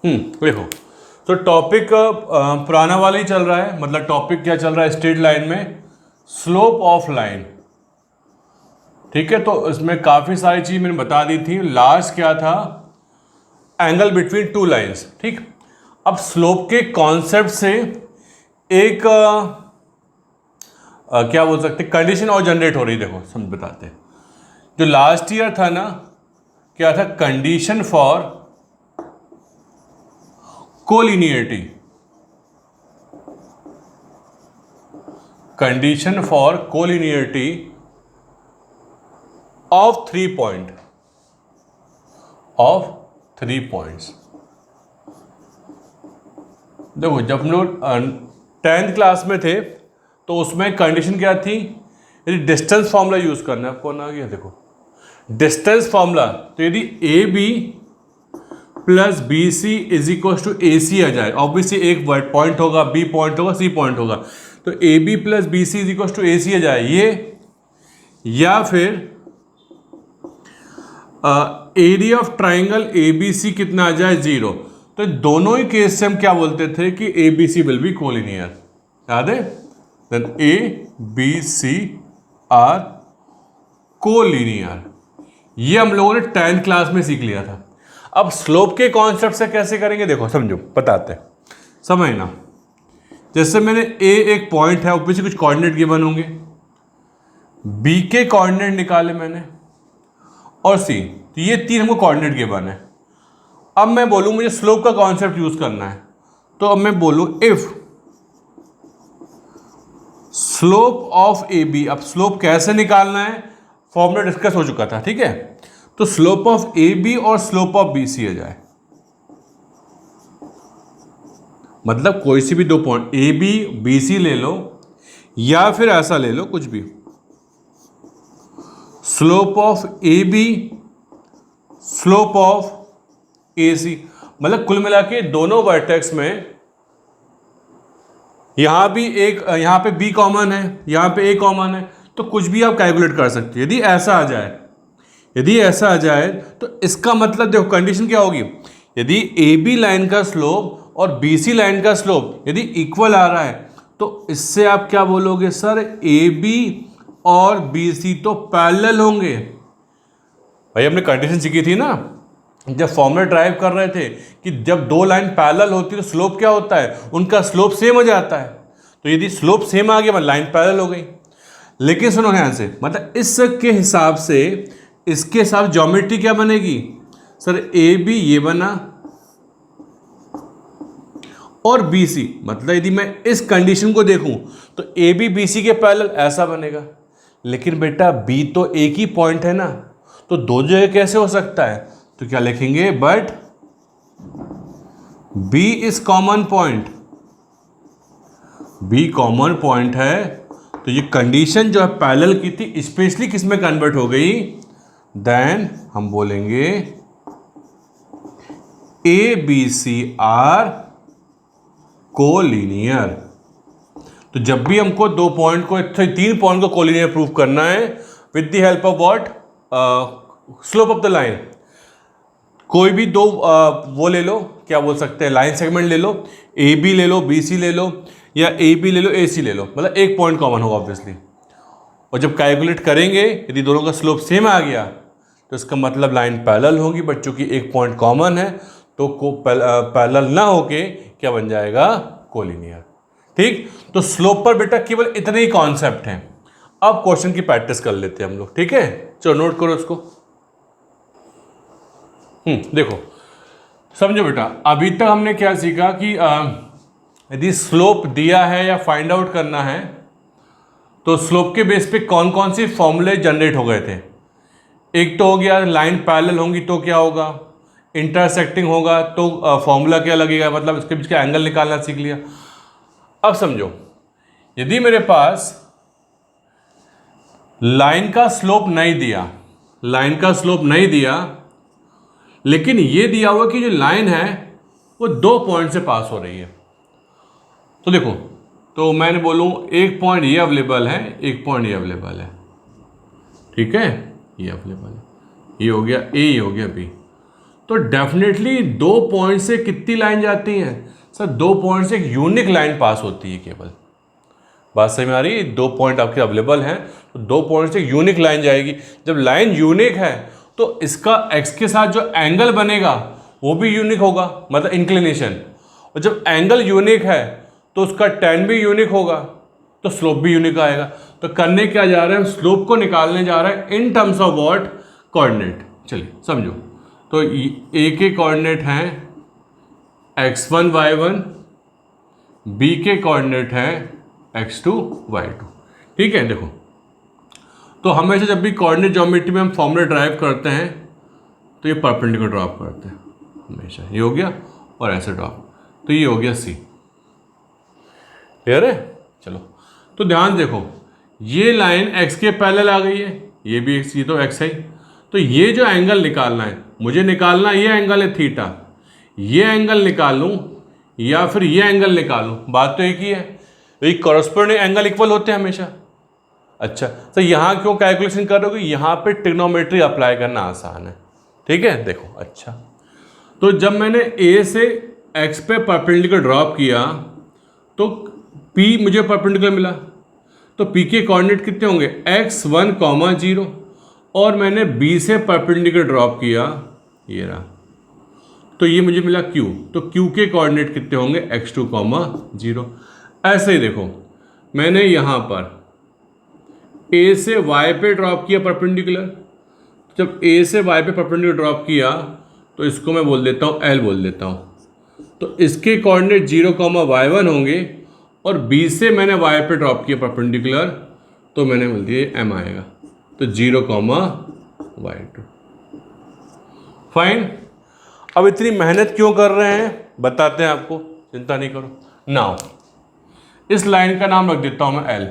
देखो, तो टॉपिक पुराना वाला ही चल रहा है। मतलब टॉपिक क्या चल रहा है स्ट्रेट लाइन में? Slope of line. ठीक है, तो इसमें काफ़ी सारी चीज़ मैंने बता दी थी। लास्ट क्या था? Angle between two lines. ठीक, अब स्लोप के कॉन्सेप्ट से एक क्या बोल सकते कंडीशन और जनरेट हो रही। देखो समझ बताते हैं। जो लास्ट ईयर था ना, क्या था? Condition for collinearity. Condition for collinearity of 3 point, of 3 points. देखो, जब हम लोग 10th क्लास में थे तो उसमें कंडीशन क्या थी? यदि डिस्टेंस फॉर्मूला यूज करना है, आपको ना गया देखो डिस्टेंस फॉर्मूला, तो यदि A B plus B C is equal to A C आ जाए, ऑब्वियसली एक पॉइंट होगा, बी पॉइंट होगा, सी पॉइंट होगा, तो A B plus B C is equal to A C आ जाए ये, या फिर area of triangle A B C कितना आ जाए? 0। तो दोनों ही केस से हम क्या बोलते थे कि A B C will be collinear. याद है? Then A B C are collinear. ये हम लोगों ने 10th क्लास में सीख लिया था। अब स्लोप के कॉन्सेप्ट से कैसे करेंगे? देखो समझो, बताते हैं, समझना। जैसे मैंने ए एक पॉइंट है, ऊपर से कुछ कोऑर्डिनेट गिवन होंगे, बी के कोऑर्डिनेट निकाले मैंने, और सी, तो ये 3 हमको कोऑर्डिनेट गिवन है। अब मैं बोलूं मुझे स्लोप का कॉन्सेप्ट यूज करना है, तो अब मैं बोलूं if slope of A B. अब स्लोप कैसे निकालना है फॉर्मूला डिस्कस हो चुका था, ठीक है? तो स्लोप ऑफ ए बी और स्लोप ऑफ बी सी आ जाए, मतलब कोई सी भी 2 point A B B C ले लो, या फिर ऐसा ले लो कुछ भी, slope of A B slope of A C. मतलब कुल मिला के दोनों वर्टेक्स में, यहां भी एक, यहां पे बी कॉमन है, यहां पे ए कॉमन है, तो कुछ भी आप कैलकुलेट कर सकते हो। यदि ऐसा आ जाए, यदि ऐसा आ जाए तो इसका मतलब देखो कंडीशन क्या होगी? यदि ए बी लाइन का स्लोप और बी सी लाइन का स्लोप यदि इक्वल आ रहा है, तो इससे आप क्या बोलोगे? सर ए बी और बी सी तो पैरेलल होंगे। भाई हमने कंडीशन सीखी थी ना जब फॉर्मूला ड्राइव कर रहे थे कि जब 2 लाइन पैरेलल होती है तो स्लोप क्या होता है? उनका स्लोप सेम हो जाता है। तो यदि स्लोप सेम आ गया मतलब लाइन पैरेलल हो गई। लेकिन सुनो ध्यान से, मतलब इस के हिसाब से इसके साथ ज्योमेट्री क्या बनेगी? सर ए बी ये बना और बी सी, मतलब यदि मैं इस कंडीशन को देखूं तो ए बी बी सी के पैरेलल ऐसा बनेगा। लेकिन बेटा बी तो एक ही पॉइंट है ना, तो 2 जगह कैसे हो सकता है? तो क्या लिखेंगे? But B is common point, B common point है। तो ये कंडीशन जो है पैरेलल की थी, स्पेशली किस में कन्वर्ट हो गई? देन हम बोलेंगे A B C are collinear. तो जब भी हमको 2 पॉइंट को, 3 पॉइंट को कोलिनियर प्रूव करना है with the help of what? Slope of the line. कोई भी 2 वो ले लो, क्या बोल सकते हैं, लाइन सेगमेंट ले लो, ए बी ले लो, बी सी ले लो, या ए बी ले लो, ए सी ले लो, मतलब एक पॉइंट कॉमन होगा ऑब्वियसली। और जब कैलकुलेट करेंगे यदि दोनों का स्लोप सेम आ गया तो इसका मतलब लाइन पैरेलल होगी, बट चूंकि एक पॉइंट कॉमन है तो पैरेलल ना होके क्या बन जाएगा? कोलिनियर। ठीक, तो स्लोप पर बेटा केवल इतने ही कॉन्सेप्ट हैं। अब क्वेश्चन की प्रैक्टिस कर लेते हैं हम लोग, ठीक है? चलो नोट करो इसको। देखो समझो बेटा, अभी तक हमने क्या सीखा कि यदि स्लोप दिया है या फाइंड आउट करना है तो स्लोप के बेस पे कौन कौन से फॉर्मूले जनरेट हो गए थे। एक तो हो गया लाइन पैरेलल होंगी तो क्या होगा? इंटरसेक्टिंग होगा तो फॉर्मूला क्या लगेगा, मतलब इसके बीच का एंगल निकालना सीख लिया। अब समझो, यदि मेरे पास लाइन का स्लोप नहीं दिया, लाइन का स्लोप नहीं दिया, लेकिन ये दिया हुआ कि जो लाइन है वो 2 पॉइंट से पास हो रही है, तो देखो, तो मैंने बोलूं एक पॉइंट ये अवेलेबल है, एक पॉइंट ये अवेलेबल है, ठीक है? ये अवेलेबल है, ये हो गया ए, ये हो गया बी। तो डेफिनेटली 2 पॉइंट से कितनी लाइन जाती हैं सर? 2 पॉइंट से एक यूनिक लाइन पास होती है केवल। बात सही में आ रही है? 2 पॉइंट आपके अवेलेबल हैं तो 2 पॉइंट से यूनिक लाइन जाएगी। जब लाइन यूनिक है तो इसका x के साथ जो एंगल बनेगा वो भी यूनिक होगा, मतलब इंक्लिनेशन। और जब एंगल यूनिक है तो उसका tan भी यूनिक होगा, तो स्लोप भी यूनिक आएगा। तो करने क्या जा रहे हैं, हम स्लोप को निकालने जा रहे हैं in terms of what, coordinate. चलिए समझो, तो a के कोऑर्डिनेट हैं x1 y1, b के कोऑर्डिनेट हैं x2 y2। ठीक है, देखो तो हमेशा जब भी कोऑर्डिनेट ज्योमेट्री में हम फॉर्मूला ड्राइव करते हैं तो ये परपेंडिकुलर ड्रॉप करते हैं हमेशा। ये हो गया और ऐसे ड्रॉप, तो ये हो गया C। क्लियर है? चलो तो ध्यान देखो, ये लाइन x के पैरेलल आ गई है, ये भी x, ये तो x है। तो ये जो एंगल निकालना है, मुझे निकालना ये एंगल है थीटा। ये एंगल निकाल लूँ या फिर ये एंगल निकाल लूँ, बात तो एक ही है। ये कॉरस्पॉन्डिंग एंगल इक्वल होते हैं हमेशा। अच्छा, तो यहाँ क्यों कैलकुलेशन कर रहे हो? यहाँ पे ट्रिग्नोमेट्री अप्लाई करना आसान है। ठीक है, देखो अच्छा, तो जब मैंने A से x पे परपेंडिकुलर ड्रॉप किया तो P मुझे परपेंडिकुलर मिला। तो P के कोऑर्डिनेट कितने होंगे, x1, 0, और मैंने B से परपेंडिकुलर ड्रॉप किया, ये रहा, तो ये मुझे मिला Q। तो Q के कोऑर्डिनेट कितने होंगे, x2, 0। ऐसे ही देखो, मैंने यहाँ पर A से Y पे ड्रॉप किया परपेंडिकुलर। जब A से Y पे परपेंडिकुलर ड्रॉप किया तो इसको मैं बोल देता हूँ L बोल देता हूँ। तो इसके कोऑर्डिनेट 0, y1 होंगे, और B से मैंने Y पे ड्रॉप किया परपेंडिकुलर, तो मैंने बोल दिया M आएगा। तो 0, y2। फाइन। अब इतनी मेहनत क्यों कर रहे हैं बताते हैं आपको, चिंता नहीं करो। नाउ इस लाइन का नाम रख देता हूं मैं L।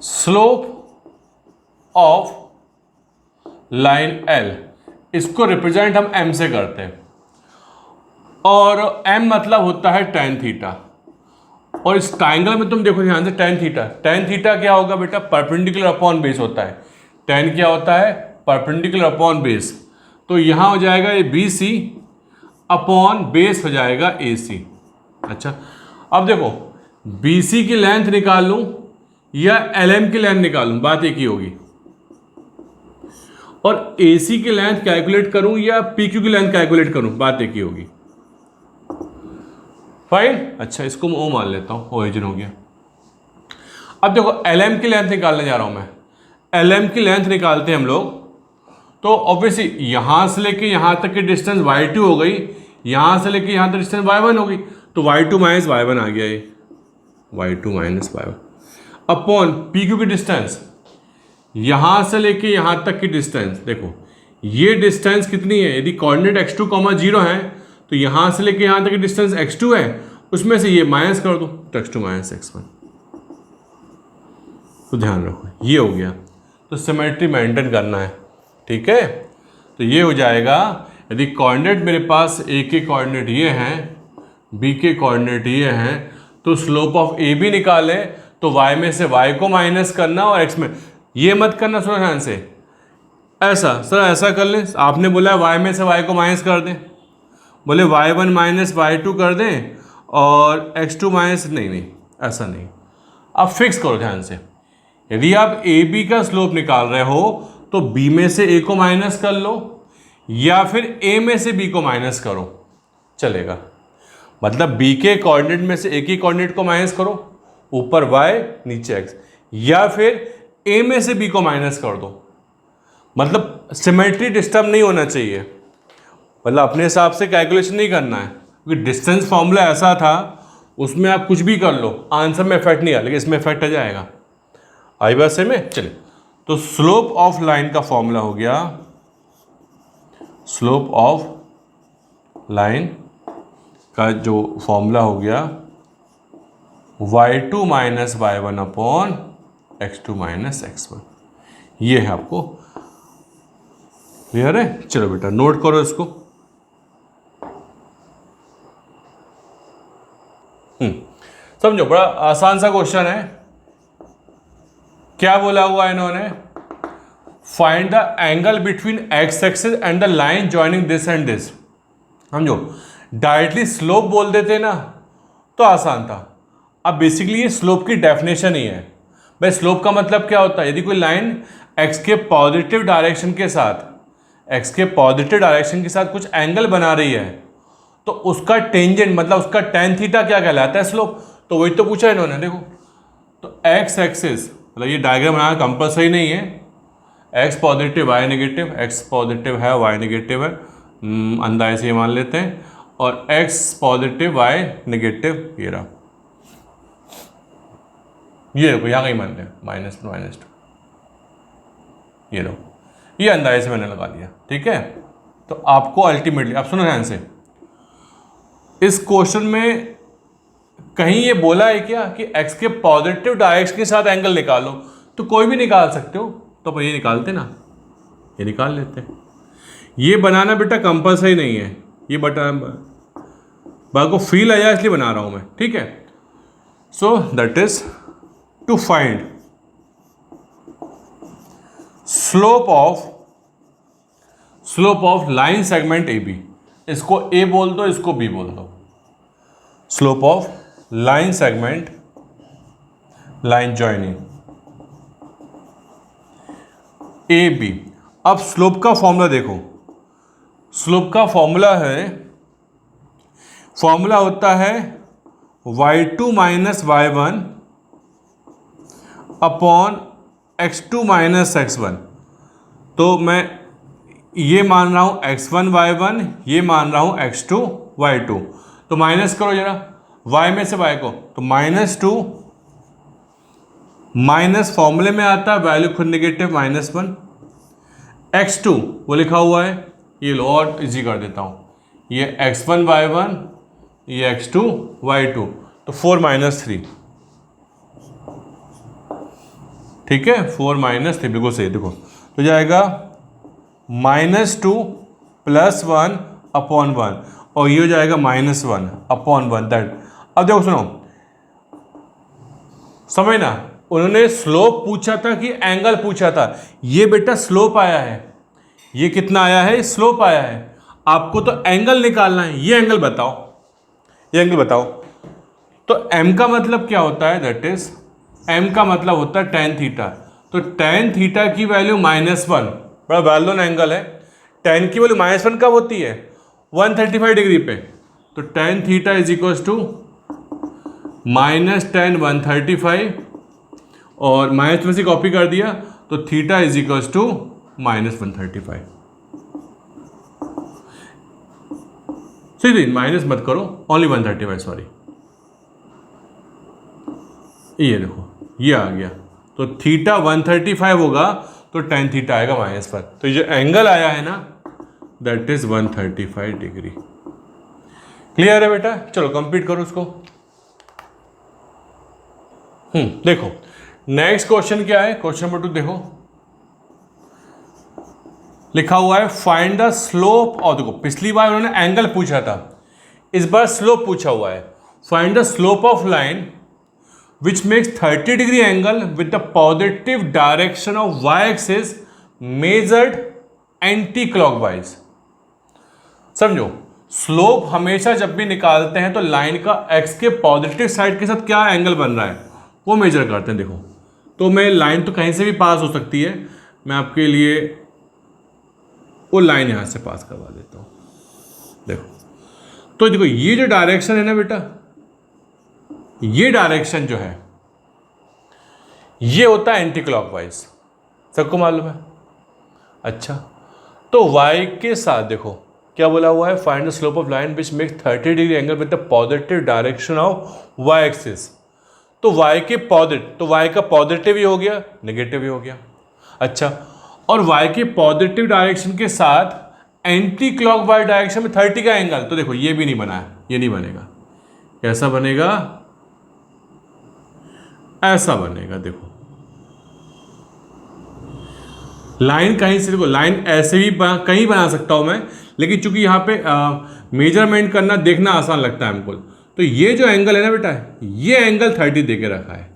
Slope of line L, इसको रिप्रेजेंट हम M से करते हैं, और M मतलब होता है tan थीटा। और इस ट्राइंगल में तुम देखो ध्यान से, tan थीटा, tan थीटा क्या होगा बेटा, परपेंडिकुलर अपॉन बेस होता है। tan क्या होता है, परपेंडिकुलर अपॉन बेस। तो यहां हो जाएगा ये BC अपॉन बेस हो जाएगा AC। अच्छा, अब देखो BC की लेंथ निकाल लूं या LM की लेंथ निकालूं, बात एक ही होगी। और AC की लेंथ कैलकुलेट करूं या PQ की लेंथ कैलकुलेट करूं, बात एक ही होगी। फाइन। अच्छा, इसको मैं O मान लेता हूं, ओरिजिन हो गया। अब देखो LM की लेंथ निकालने जा रहा हूं मैं। LM की लेंथ निकालते हैं हम लोग, तो ऑब्वियसली यहां से लेके यहां तक की डिस्टेंस y2 हो गई, यहां से लेके यहां तक डिस्टेंस y1 हो गई, तो y2 माइनस y1 आ गया, ये y2 minus y1 upon PQ की डिस्टेंस, यहां से लेके यहां तक की डिस्टेंस। देखो ये डिस्टेंस कितनी है, यदि कोऑर्डिनेट x2, 0 है तो यहां से लेके यहां तक की डिस्टेंस x2 है, उसमें से ये माइनस कर दो तो x2 माइनस x1। तो ध्यान रखो ये हो गया। तो सिमेट्री मेंटेन करना है, ठीक है। तो ये हो जाएगा, यदि कोऑर्डिनेट मेरे पास A के कोऑर्डिनेट ये हैं, B के कोऑर्डिनेट ये हैं, तो स्लोप ऑफ AB निकालें तो y में से y को माइनस करना और x में, ये मत करना सुनो ध्यान से, ऐसा सर ऐसा कर लें, आपने बोला y में से y को माइनस कर दें, बोले y1 माइनस y2 कर दें और x2 माइनस, नहीं ऐसा नहीं। अब फिक्स करो ध्यान से, यदि आप AB का स्लोप निकाल रहे हो तो B में से A को माइनस कर लो या फिर A में से B को माइनस करो, चलेगा। मतलब B के कोऑर्डिनेट में से A के कोऑर्डिनेट को माइनस करो, ऊपर y नीचे x, या फिर A में से B को माइनस कर दो। मतलब सिमेट्री डिस्टर्ब नहीं होना चाहिए, मतलब अपने हिसाब से कैलकुलेशन नहीं करना है, क्योंकि डिस्टेंस फॉर्मूला ऐसा था उसमें आप कुछ भी कर लो आंसर में इफेक्ट नहीं आया, लेकिन इसमें इफेक्ट आ जाएगा। आई बात से में? चलिए, तो स्लोप ऑफ लाइन का फॉर्मूला हो गया, स्लोप ऑफ लाइन का जो फॉर्मूला हो गया y2 minus y1 upon x2 minus x1। ये है आपको क्लियर है? चलो बेटा नोट करो इसको। समझो, बड़ा आसान सा क्वेश्चन है। क्या बोला हुआ है इन्होंने, find the angle between x axis and the line joining this and this. समझो, डायरेक्टली स्लोप बोल देते ना तो आसान था। अब बेसिकली ये स्लोप की डेफिनेशन ही है भाई। स्लोप का मतलब क्या होता है, यदि कोई लाइन एक्स के पॉजिटिव डायरेक्शन के साथ कुछ एंगल बना रही है तो उसका टेंजेंट मतलब उसका tan थीटा क्या कहलाता है, स्लोप। तो वही तो पूछा इन्होंने। देखो, तो एक्स एक्सिस मतलब ये डायग्राम बनाना कंपलसरी नहीं है, x positive y negative, x positive है वाई नेगेटिव है, अंदाजे से ये मान लेते हैं, और एक्स पॉजिटिव वाई नेगेटिव ये रहा, ये देखो यहाँ कहीं मान लें -1 -2, ये लो, ये अंदाजे से मैंने लगा दिया। ठीक है, तो आपको अल्टीमेटली, अब सुनो ध्यान से, इस क्वेश्चन में कहीं ये बोला है क्या कि x के पॉजिटिव डायरेक्शन के साथ एंगल निकालो, तो कोई भी निकाल सकते हो, तो अपन ये निकालते ना, ये निकाल लेते। ये बनाना बेटा कंपलसरी नहीं है, ये बात को फील आया इसलिए बना रहा हूं मैं। ठीक है, so that is to find slope of line segment A B. इसको ए बोल दो, इसको बी बोल दो। Slope of line segment, line joining A B. अब स्लोप का फॉर्मूला देखो, स्लोप का फॉर्मूला होता है y2 minus y1 upon x2 minus x1। तो मैं ये मान रहा हूं x1 y1, ये मान रहा हूं x2 y2। तो माइनस करो जरा y में से y को, तो -2 माइनस फॉर्मूले में आता है, वैल्यू खुद नेगेटिव -1, x2 वो लिखा हुआ है, ये लो और इजी कर देता हूं, ये x1 y1, ये x2 y2, तो 4 - 3। ठीक है, 4 - 3 बिल्कुल सही। देखो तो जाएगा -2 + 1 अपॉन 1, और ये हो जाएगा -1 अपॉन 1 दैट। अब देखो सुनो, समझना, उन्होंने स्लोप पूछा था कि एंगल पूछा था। ये बेटा स्लोप आया है, ये कितना आया है, स्लोप आया है। आपको तो एंगल निकालना है, ये एंगल बताओ, ये एंगल बताओ। तो m का मतलब क्या होता है, दैट इज m का मतलब होता है tan थीटा। तो tan थीटा की वैल्यू -1, बड़ा वेल नोन एंगल है। tan की वैल्यू -1 कब होती है, 135 डिग्री पे। तो tan theta is equal to -tan 135, और माइनस में से कॉपी कर दिया, तो थीटा इज इक्वल टू -135। सीधे माइनस मत करो, ओनली 135, सॉरी। ये देखो ये आ गया, तो थीटा 135 होगा तो tan थीटा आएगा -1। तो ये जो एंगल आया है ना, दैट इज 135 डिग्री। क्लियर है बेटा, चलो कंप्लीट करो उसको। देखो नेक्स्ट क्वेश्चन क्या है, क्वेश्चन नंबर 2 देखो, लिखा हुआ है फाइंड द स्लोप। और देखो पिछली बार उन्होंने एंगल पूछा था, इस बार स्लोप पूछा हुआ है। Find the slope of line which makes 30 degree angle with the positive direction of y-axis measured anti-clockwise। समझो, स्लोप हमेशा जब भी निकालते हैं तो लाइन का x के पॉजिटिव साइड के साथ क्या एंगल बन रहा है वो मेजर करते हैं। देखो, तो मैं लाइन तो कहीं से भी पास हो सकती है, मैं आपके लिए वो लाइन यहां से पास करवा देता हूं। देखो, तो देखो ये जो डायरेक्शन है ना बेटा, ये डायरेक्शन जो है ये होता है एंटी क्लॉकवाइज, सबको मालूम है। अच्छा, तो y के साथ देखो क्या बोला हुआ है, find the slope of line which makes 30 degree angle with the positive direction of y axis. तो y के पॉजिटिव, तो y का पॉजिटिव ही हो गया, नेगेटिव ही हो गया। अच्छा, और y के पॉजिटिव डायरेक्शन के साथ एंटी क्लॉकवाइज डायरेक्शन में 30 का एंगल, तो देखो ये भी नहीं बना है, ये नहीं बनेगा। कैसा बनेगा, ऐसा बनेगा। देखो लाइन कहीं से, देखो लाइन ऐसे भी कहीं बना सकता हूं मैं, लेकिन चूंकि यहां पे मेजरमेंट करना देखना आसान लगता है हमको, तो ये जो एंगल है ना बेटा, ये एंगल 30 दे के रखा है।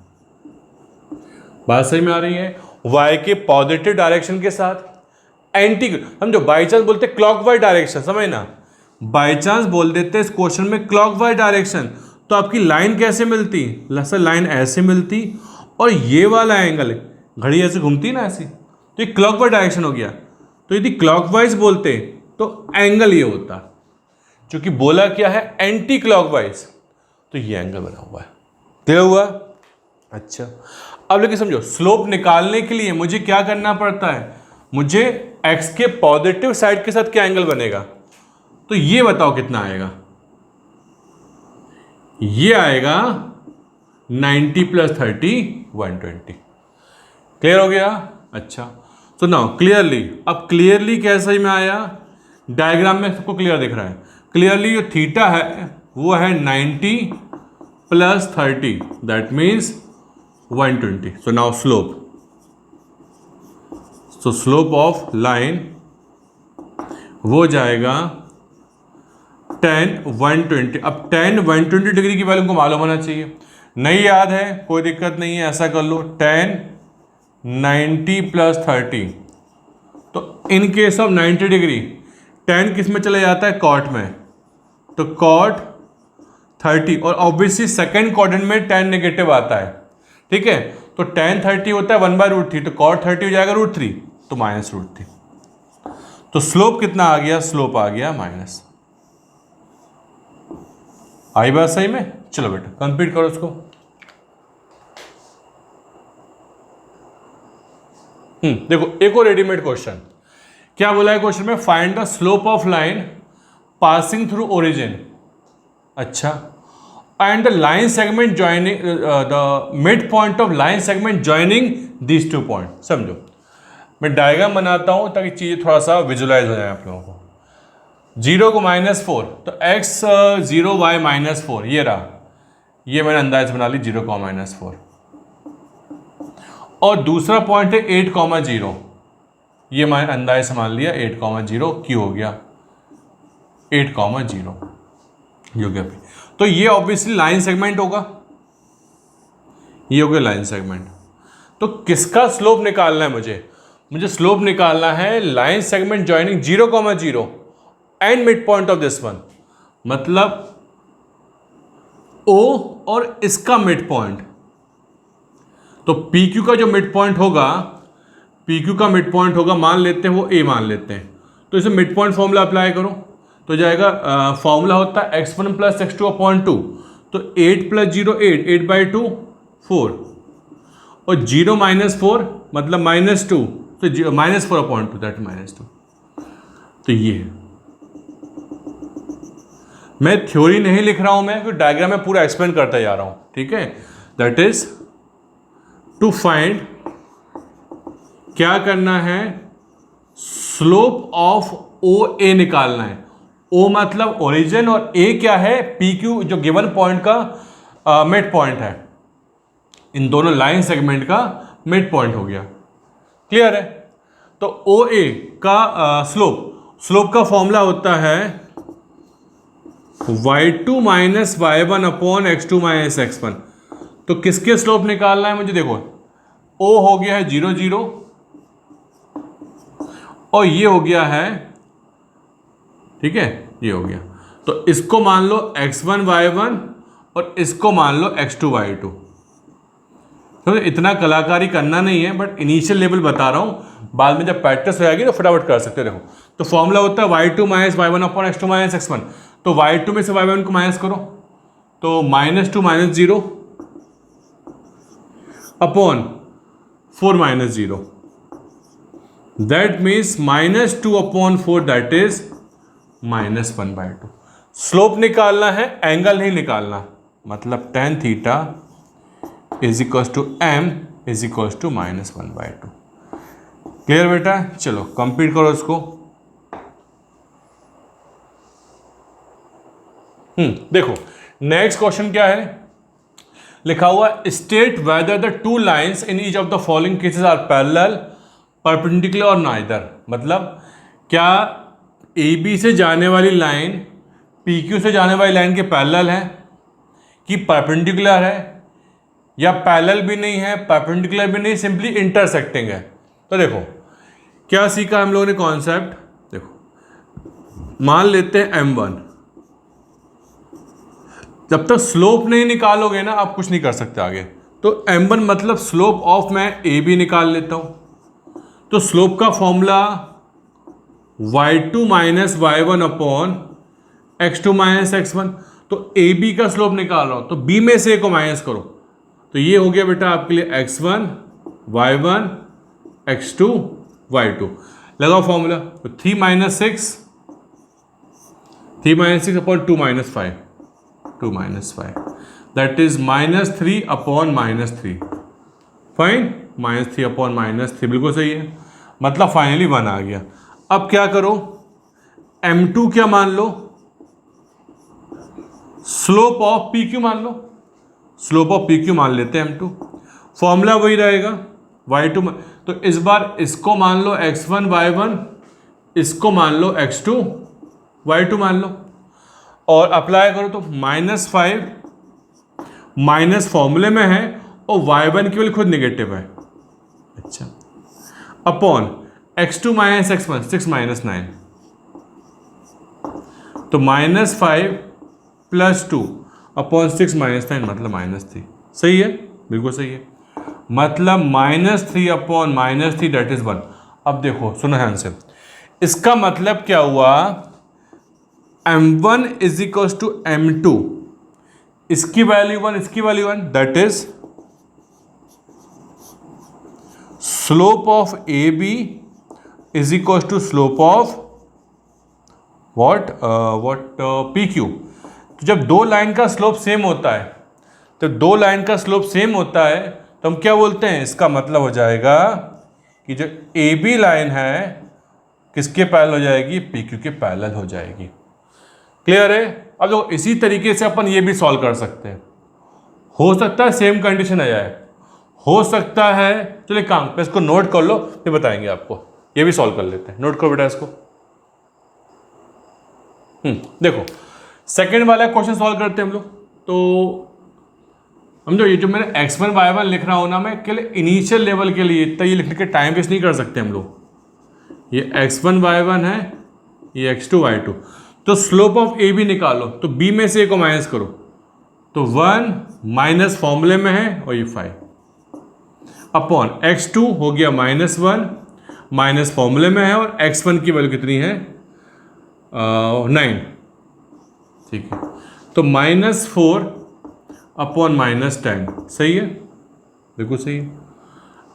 बात सही में आ रही है। y के पॉजिटिव डायरेक्शन के साथ, एंटी, समझो बाई चांस बोलते क्लॉकवाइज डायरेक्शन, समझ ना, बाई चांस बोल देते इस क्वेश्चन में क्लॉकवाइज डायरेक्शन, तो आपकी लाइन कैसे मिलती, सर लाइन ऐसे मिलती और ये वाला एंगल, घड़ी ऐसे घूमती ना ऐसी, तो ये क्लॉकवाइज डायरेक्शन हो गया। तो यदि क्लॉकवाइज बोलते तो एंगल ये होता, क्योंकि बोला क्या है एंटी क्लॉकवाइज, तो ये एंगल बना हुआ है। क्लियर हुआ? अच्छा, अब लेकिन समझो स्लोप निकालने के लिए मुझे क्या करना पड़ता है, मुझे x के पॉजिटिव साइड के साथ क्या एंगल बनेगा, तो ये बताओ कितना आएगा, ये आएगा 90 + 30 120। क्लियर हो गया? अच्छा, तो नाउ क्लियरली, अब क्लियरली कैसे में आया, डायग्राम में सबको क्लियर दिख रहा है, क्लियरली जो थीटा है वो है 90 + 30 that means 120। So now slope, so slope of line वो जाएगा 10 120। अब 10 120 डिग्री की वैल्यू को मालूम होना चाहिए, नहीं याद है कोई दिक्कत नहीं है, ऐसा कर लो 10 90 + 30। तो इन केस ऑफ 90 डिग्री 10 किस में चला जाता है, कॉट में, तो कॉट 30, और ऑब्वियसली सेकेंड क्वाड्रेंट में 10 नेगेटिव आता है, ठीक है, तो tan 30 होता है 1/√3, तो cot 30 हो जाएगा √3, तो -√3। तो स्लोप कितना आ गया, स्लोप आ गया माइनस। आई बात सही में? चलो बेटा कंप्लीट करो उसको। देखो एक और रेडीमेड क्वेश्चन, क्या बोला है क्वेश्चन में, find the slope of line passing through origin, अच्छा, and the line segment joining the midpoint of line segment joining these 2 points। समझो मैं डायग्राम बनाता हूं ताकि चीज़ें थोड़ा सा विजुलाइज हो जाए आप लोगों को। 0 को -4, तो x 0 y -4 ये रहा, ये मैंने अंदाज बना ली 0, -4, और दूसरा पॉइंट है 8, 0, ये मैंने अंदाज से मान लिया 8, 0 क्यों हो गया 8, 0 ये हो गया। तो ये ऑब्वियसली लाइन सेगमेंट होगा, ये हो गया लाइन सेगमेंट। तो किसका स्लोप निकालना है मुझे स्लोप निकालना है line segment joining 0, 0 and mid point of this one, मतलब O और इसका मिड पॉइंट। तो PQ का जो मिड पॉइंट होगा, PQ का मिड पॉइंट होगा, मान लेते हैं वो A मान लेते हैं, तो इसे मिड पॉइंट फॉर्मूला अप्लाई करो, तो जाएगा फॉर्मूला होता है x1 + x2/2, तो 8 + 0 8, 8/2 4, और 0 - 4 मतलब -2, तो -4/2 दैट -2। तो ये है, मैं थ्योरी नहीं लिख रहा हूं, मैं डायग्राम में पूरा एक्सप्लेन करता जा रहा हूं, ठीक है। दैट इज टू फाइंड, क्या करना है, स्लोप ऑफ OA निकालना है। O मतलब ओरिजिन और A क्या है, PQ जो गिवन पॉइंट का मिड पॉइंट है, इन दोनों लाइन सेगमेंट का मिड पॉइंट हो गया। क्लियर है? तो OA का स्लोप का फॉर्मूला होता है y2 - y1 x2 - x1। तो किसके स्लोप निकालना है मुझे, देखो O हो गया है 0, 0, और ये हो गया है, ठीक है, ये हो गया, तो इसको मान लो x1 y1 और इसको मान लो x2 y2। तो इतना कलाकारी करना नहीं है, बट इनिशियल लेवल बता रहा हूं, बाद में जब प्रैक्टिस हो जाएगी तो फटाफट कर सकते हो। देखो तो फॉर्मूला होता है y2 - y1 x2 - x1, तो y2 में से y1 को माइनस करो, तो -2 - 0 upon 4 - 0, that means -2/4 that is -1/2। Slope निकालना है, एंगल नहीं निकालना, मतलब tan theta is equal to m is equal to -1/2। Clear बेटा? चलो कंप्लीट करो इसको। देखो नेक्स्ट क्वेश्चन क्या है, लिखा हुआ state whether the two lines in each of the following cases are parallel, perpendicular और नाइदर। मतलब क्या AB से जाने वाली लाइन PQ से जाने वाली लाइन के पैरेलल है, कि परपेंडिकुलर है, या पैरेलल भी नहीं है, परपेंडिकुलर भी नहीं, सिंपली इंटरसेक्टिंग है। तो देखो क्या सीखा हम लोगों ने कॉन्सेप्ट, देखो मान लेते हैं m1, जब तक स्लोप नहीं निकालोगे ना आप कुछ नहीं कर सकते आगे। तो m1 मतलब स्लोप ऑफ मैं ए बी निकाल लेता हूं। तो स्लोप का formula y2 minus y1 upon x2 minus x1। तो ए बी का स्लोप निकाल रहा हूं तो b में से a को माइनस करो, तो ये हो गया बेटा आपके लिए x1 y1 x2 y2। लगाओ फॉर्मूला, तो 3 minus 6 upon 2 minus 5, 2 minus 5 that is -3 upon -3। Fine, -3 upon -3 बिल्कुल सही है, मतलब फाइनली 1 आ गया। अब क्या करो, m2 क्या मान लो, स्लोप ऑफ PQ मान लो, स्लोप ऑफ PQ मान लेते हैं m2। फॉर्मूला वही रहेगा y2, तो इस बार इसको मान लो x1 y1, इसको मान लो x2 y2 मान लो, और अप्लाई करो तो -5 माइनस फॉर्मूले में है और y1 की वैल्यू खुद नेगेटिव है, अच्छा, upon x2 minus x1 6 minus 9, तो -5 प्लस 2 अपॉन 6 माइनस 9 मतलब -3। सही है, बिल्कुल सही है, मतलब -3 अपॉन -3 दैट इज 1। अब देखो सुनो ध्यान से, इसका मतलब क्या हुआ, m1 is equal to m2, इसकी वैल्यू 1 इसकी value 1 that is slope of A B is equal to slope of what PQ। तो जब दो लाइन का स्लोप सेम होता है, तो दो लाइन का स्लोप सेम होता है तो हम क्या बोलते हैं, इसका मतलब हो जाएगा कि जो AB लाइन है किसके पैरेलल हो जाएगी, PQ के पैरेलल हो जाएगी। क्लियर है। अब देखो इसी तरीके से अपन ये भी सॉल्व कर सकते हैं, हो सकता है सेम कंडीशन आ जाए, हो सकता है, चलिए काम पे इसको नोट कर लो फिर बताएंगे आपको, ये भी सॉल्व कर लेते हैं, नोट करो बेटा इसको। देखो सेकंड वाला क्वेश्चन सॉल्व करते हैं हम लोग। तो हम जो ये जो मैंने x1 y1 लिख रहा हूं ना, मैं केवल इनिशियल लेवल के लिए इतना ये लिखने के टाइम वेस्ट नहीं कर सकते हम लोग। ये x1 y1 है, ये x2 y2, तो स्लोप ऑफ ए बी निकालो, तो b में से a को माइनस करो, तो 1 माइनस फॉर्मूले में है और ये 5 अपॉन x2 हो गया -1 माइनस फॉर्मूले में है और x1 की वैल्यू कितनी है 9, ठीक है, तो -4 अपॉन -10 सही है, बिल्कुल सही है।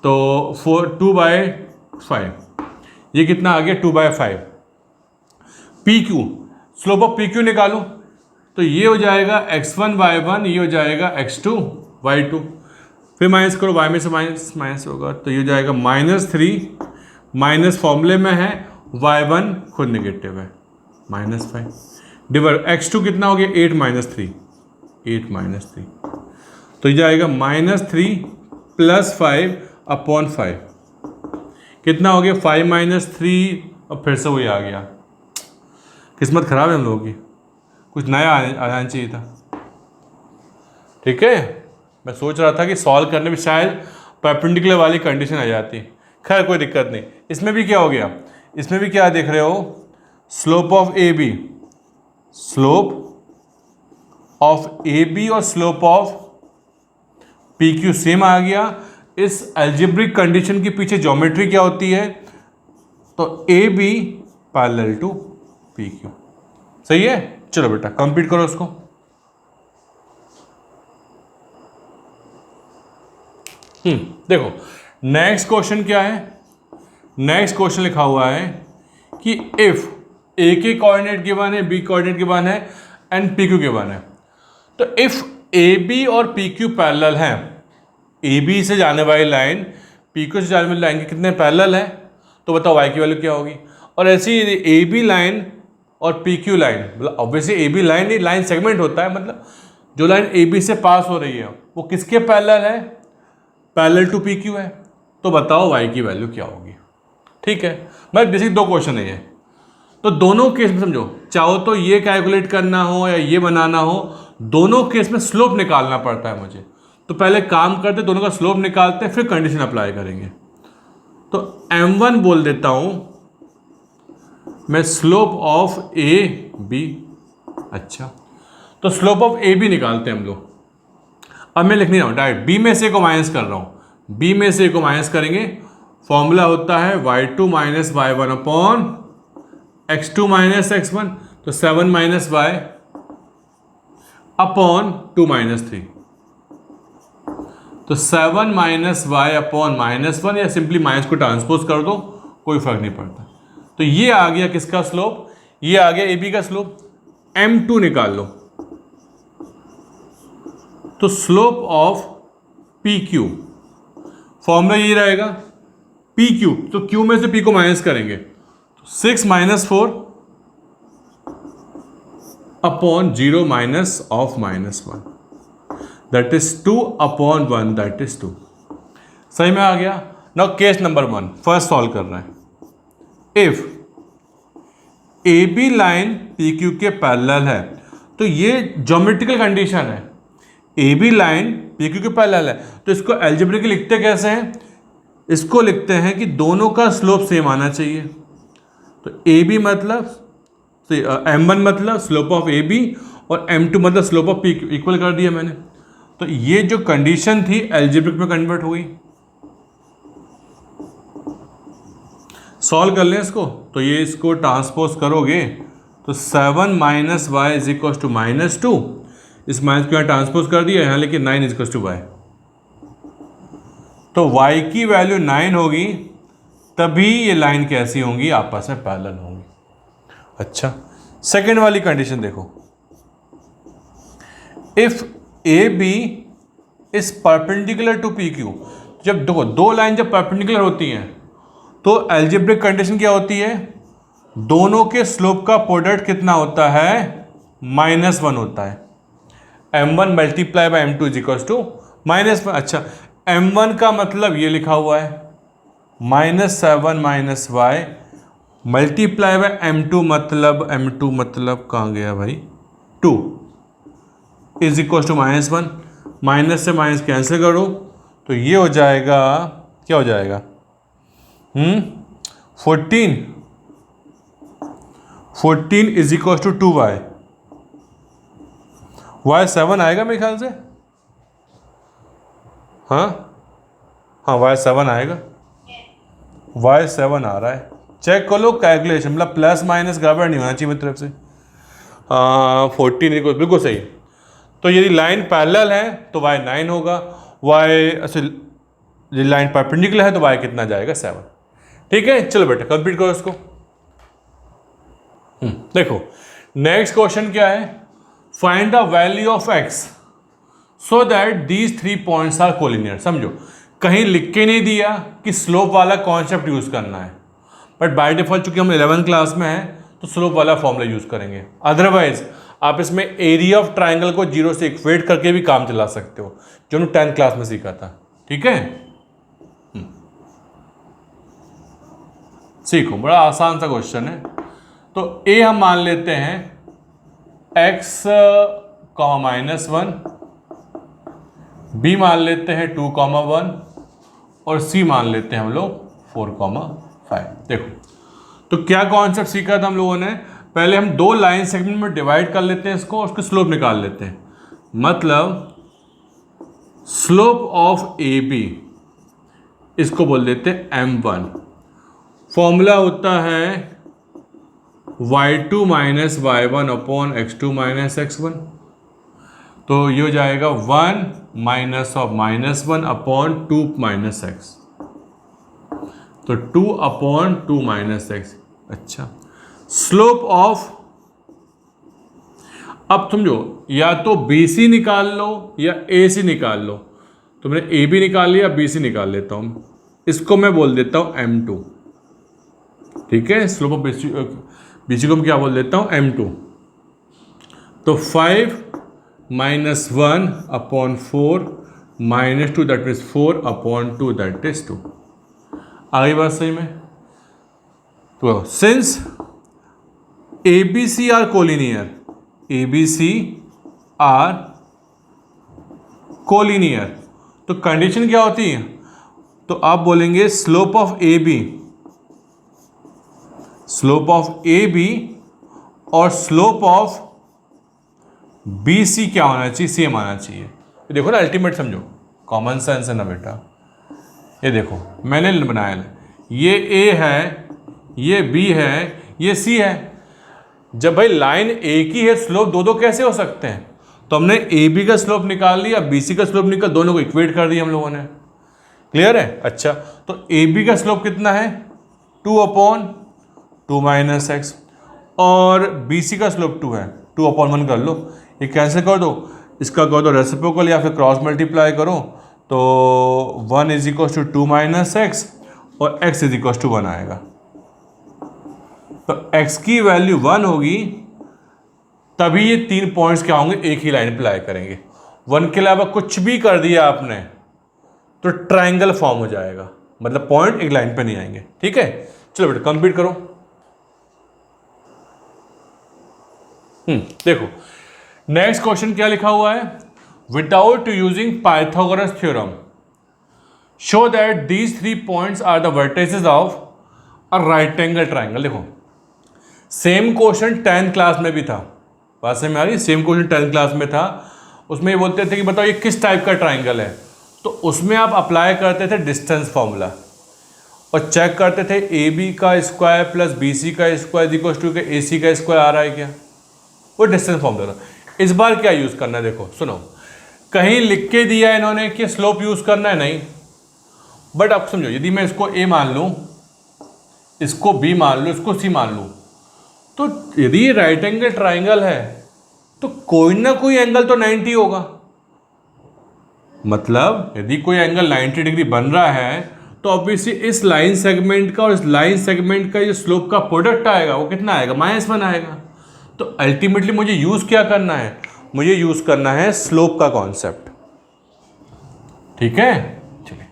तो 2/5 ये कितना आ गया 2/5। PQ स्लोप ऑफ PQ निकालो, तो ये हो जाएगा x1 y1, ये हो जाएगा x2 y2, फिर माइनस करो, y में से माइनस होगा, तो ये हो जाएगा -3 माइनस फॉर्मूले में है, y1 खुद नेगेटिव है -5 डिवाइड x2 कितना हो गया 8 माइनस 3, 8 माइनस 3, तो ये जाएगा -3 प्लस 5 अपॉन 5 कितना हो गया 5 माइनस 3, और फिर से वही आ गया। किस्मत खराब है हम लोगों की, कुछ नया आ जाना चाहिए था। ठीक है, मैं सोच रहा था कि सॉल्व करने में शायद परपेंडिकुलर वाली कंडीशन आ जाती, खैर कोई दिक्कत नहीं। इसमें भी क्या हो गया, इसमें भी क्या देख रहे हो, slope of A B, slope of A B और slope of P Q same आ गया। इस अलजेब्रिक कंडीशन के पीछे ज्योमेट्री क्या होती है, तो A B parallel to P Q, सही है। चलो बेटा कंप्लीट करो उसको। देखो नेक्स्ट क्वेश्चन क्या है, नेक्स्ट क्वेश्चन लिखा हुआ है कि इफ ए के कोऑर्डिनेट गिवन है, बी कोऑर्डिनेट गिवन है एंड पी क्यू गिवन है, तो इफ ए बी और पी क्यू पैरेलल हैं, ए बी से जाने वाली लाइन पी क्यू से जाने वाली लाइन के कितने पैरेलल है, तो बताओ वाई की वैल्यू क्या होगी। और ऐसी ए बी लाइन और पी क्यू लाइन, मतलब ऑब्वियसली ए बी लाइन ही लाइन सेगमेंट होता है, मतलब जो लाइन ए बी से पास हो रही है वो किसके पैरेलल है, पैरेलल टू पी क्यू है, तो बताओ वाई की वैल्यू क्या होगी। ठीक है, मैं बेसिक दो क्वेश्चन है ये, तो दोनों केस में समझो, चाहो तो ये कैलकुलेट करना हो या ये बनाना हो, दोनों केस में स्लोप निकालना पड़ता है मुझे। तो पहले काम करते, दोनों का स्लोप निकालते हैं, फिर कंडीशन अप्लाई करेंगे। तो m1 बोल देता हूं मैं स्लोप ऑफ ए बी। अच्छा, तो स्लोप ऑफ ए बी निकालते हैं हम लोग। अब मैं लिख नहीं रहा हूं, डायरेक्ट बी में से को माइनस कर रहा हूं। बी में से को माइनस करेंगे, फॉर्मूला होता है y2 minus y1 upon x2 minus x1, तो 7 माइनस y अपॉन 2 माइनस 3, तो 7 माइनस y अपॉन -1, या सिंपली माइनस को ट्रांसपोज कर दो, कोई फर्क नहीं पड़ता। तो ये आ गया किसका स्लोप, ये आ गया ए बी का स्लोप। m2 निकाल लो, तो slope of P Q, formula ये रहेगा पी क्यू, तो क्यू में से पी को माइनस करेंगे, 6 minus 4 upon 0 minus of -1, that is 2 upon 1, that is 2। सही में आ गया। Now case number 1 first solve कर रहे हैं। If A B line P Q के पैरेलल है, तो ये ज्योमेट्रिकल कंडीशन है, A B line P Q के पैरेलल है, तो इसको एल्जेब्रिकली लिखते कैसे हैं, इसको लिखते हैं कि दोनों का स्लोप सेम आना चाहिए। तो ए बी मतलब m1 मतलब स्लोप ऑफ ए बी, और m2 मतलब slope of P Q, equal कर दिया मैंने। तो ये जो कंडीशन थी एल्जेब्रिक में कन्वर्ट हो गई। सॉल्व कर लें इसको, तो ये इसको ट्रांसपोज करोगे तो 7 minus y is equal to -2, इस माइनस को यहाँ ट्रांसपोज कर दिया, यहाँ लेकिन 9 इज इक्वल टू वाई, तो y की वैल्यू 9 होगी, तभी ये लाइन कैसी होंगी, आपस में पैरेलल होंगी। अच्छा, सेकेंड वाली कंडीशन देखो, if A B is perpendicular to P Q. जब देखो दो लाइन जब परपेंडिकुलर होती हैं तो एल्जेब्रिक कंडीशन क्या होती है, दोनों के स्लोप का प्रोडक्ट कितना होता है, -1 होता है। m1 multiply by m2 is equal to -1। अच्छा, m1 का मतलब ये लिखा हुआ है -7 minus Y multiply by m2 मतलब कहाँ गया भाई, 2 इज इक्वल टू -1। माइनस से माइनस कैंसिल करो तो ये हो जाएगा, क्या हो जाएगा, 14 is equal to 2y, y 7 आएगा मेरे ख्याल से, हाँ y 7 आएगा, y 7 आ रहा है, चेक कर लो कैलकुलेशन, मतलब प्लस माइनस गड़बड़ नहीं होना चाहिए मेरी तरफ से। 14 बिल्कुल सही। तो यदि लाइन पैरेलल है तो y 9 होगा, y यदि लाइन परपेंडिकुलर है तो y कितना जाएगा, 7। ठीक है, चलो बेटा कंप्लीट करो इसको। देखो नेक्स्ट क्वेश्चन क्या है, find the value of x so that these 3 points are collinear. समझो, कहीं लिख के नहीं दिया कि स्लोप वाला कॉन्सेप्ट यूज करना है, बट बाय डिफॉल्ट चूंकि हम 11th क्लास में हैं तो स्लोप वाला फॉर्मूला यूज करेंगे। अदरवाइज आप इसमें एरिया ऑफ ट्राइंगल को 0 से इक्वेट करके भी काम चला सकते हो, जो हमने 10th क्लास में सीखा था। ठीक है, सीखो, बड़ा आसान सा क्वेश्चन है। तो ए हम मान लेते हैं x, -1, बी मान लेते हैं 2, 1, और सी मान लेते हैं हम लोग 4, 5। देखो तो क्या कॉन्सेप्ट सीखा था हम लोगों ने, पहले हम दो लाइन सेगमेंट में डिवाइड कर लेते हैं इसको, उसके स्लोप निकाल लेते हैं। मतलब स्लोप ऑफ ए बी इसको बोल देते हैं m1, फॉर्मूला होता है y2 minus y1 upon x2 minus x1, तो ये हो जाएगा 1 minus of -1 upon 2 minus x, तो 2 अपॉन 2 माइनस x। अच्छा, स्लोप ऑफ, अब समझो या तो BC निकाल लो या AC निकाल लो, तो मैंने AB निकाल लिया, BC निकाल लेता हूं, इसको मैं बोल देता हूं m2। ठीक है, स्लोप ऑफ BC को मैं क्या बोल देता हूं, m2। तो 5 minus 1 upon 4 -2 that is 4 upon 2 that is 2। आगे बात सही में, तो since ABC are collinear, ABC are collinear. तो कंडीशन क्या होती है? तो आप बोलेंगे स्लोप ऑफ ए बी और स्लोप ऑफ बी सी क्या होना चाहिए? सेम आना चाहिए। ये देखो ना, अल्टीमेट समझो, कॉमन सेंस है ना बेटा। ये देखो मैंने बनाया, ये ए है, ये बी है, ये सी है। जब भाई लाइन एक ही है, स्लोप दो कैसे हो सकते हैं? तो हमने ए बी का स्लोप निकाल लिया, बी सी का स्लोप निकाल, दोनों को इक्वेट कर दिया हम लोगों ने। क्लियर है? अच्छा, तो ए बी का स्लोप कितना है? 2/2 माइनस एक्स, और बी सी का स्लोप 2 है, 2/1 कर लो। ये कैंसिल कर दो, इसका कर दो रेसिप्रोकल या फिर क्रॉस मल्टीप्लाई करो, तो 1 = 2 माइनस एक्स और x = 1 आएगा। तो x की वैल्यू 1 होगी, तभी ये 3 पॉइंट्स क्या होंगे? एक ही लाइन पे लाई करेंगे। 1 के अलावा कुछ भी कर दिया आपने तो ट्राइंगल फॉर्म हो जाएगा, मतलब पॉइंट एक लाइन पे नहीं आएंगे। ठीक है, चलो बेटा कंप्लीट करो। देखो नेक्स्ट क्वेश्चन क्या लिखा हुआ है? Without using Pythagoras theorem show that these 3 points are the vertices of a right angle triangle. देखो सेम क्वेश्चन 10th क्लास में भी था, बात समझ में आ रही है? सेम क्वेश्चन 10th क्लास में था। उसमें ये बोलते थे कि बताओ ये किस टाइप का ट्राइंगल है, तो उसमें आप अप्लाई करते थे डिस्टेंस फॉर्मूला और चेक करते थे ए बी का स्क्वायर प्लस बी सी का स्क्वायर इक्वल्स टू ए सी का स्क्वायर आ रहा है क्या? वो डिस्टेंस फॉर्मूला था। इस बार क्या यूज़ करना है? देखो सुनो, कहीं लिख के दिया है इन्होंने कि स्लोप यूज़ करना है, नहीं। बट आप समझो, यदि मैं इसको ए मान लूँ, इसको बी मान लूँ, इसको सी मान लूँ, तो यदि ये राइट एंगल ट्राइंगल है तो कोई ना कोई एंगल तो 90 होगा। मतलब यदि कोई एंगल 90 डिग्री बन रहा है तो ऑब्वियसली इस लाइन सेगमेंट का और इस लाइन सेगमेंट का जो स्लोप का प्रोडक्ट आएगा वो कितना आएगा? -1 आएगा। तो अल्टीमेटली मुझे यूज़ क्या करना है? मुझे यूज़ करना है स्लोप का कॉन्सेप्ट। ठीक है, चलिए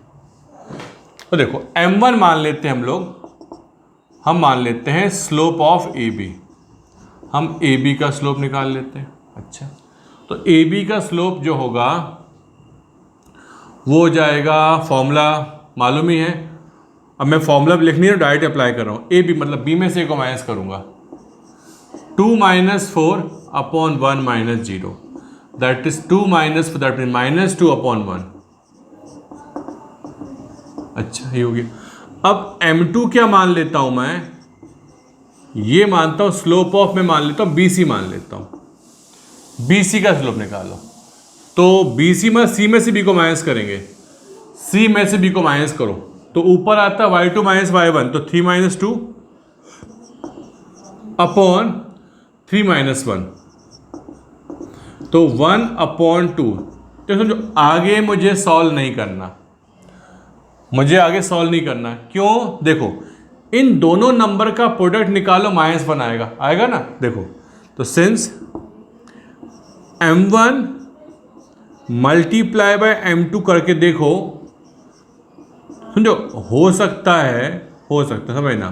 तो देखो m1 मान लेते हैं हम मान लेते हैं स्लोप ऑफ ए बी। हम ए बी का स्लोप निकाल लेते हैं। अच्छा, तो ए बी का स्लोप जो होगा वो हो जाएगा, फॉर्मूला मालूम ही है। अब मैं फॉर्मूला लिखनी है, डायरेक्ट अप्लाई कर रहा हूँ। ए बी मतलब बी में से ए को माइनस करूँगा, 2 - 4/1 - 0, दैट इज 2 - 4, दैट मीन -2/1। अच्छा ये हो गया। अब m2 क्या मान लेता हूं मैं? ये मानता हूं स्लोप ऑफ, मैं मान लेता हूं BC मान लेता हूं। BC का स्लोप निकालो, तो BC में C में से B को माइनस करेंगे, C में से B को माइनस करो तो ऊपर आता है y2 - y1, तो 3 - 2/3 - 1, तो 1/2। तो समझो आगे मुझे सॉल्व नहीं करना, क्यों? देखो इन दोनों नंबर का प्रोडक्ट निकालो, -1 आएगा ना। देखो तो since m1 multiply by m2 करके देखो, समझो हो सकता है समझना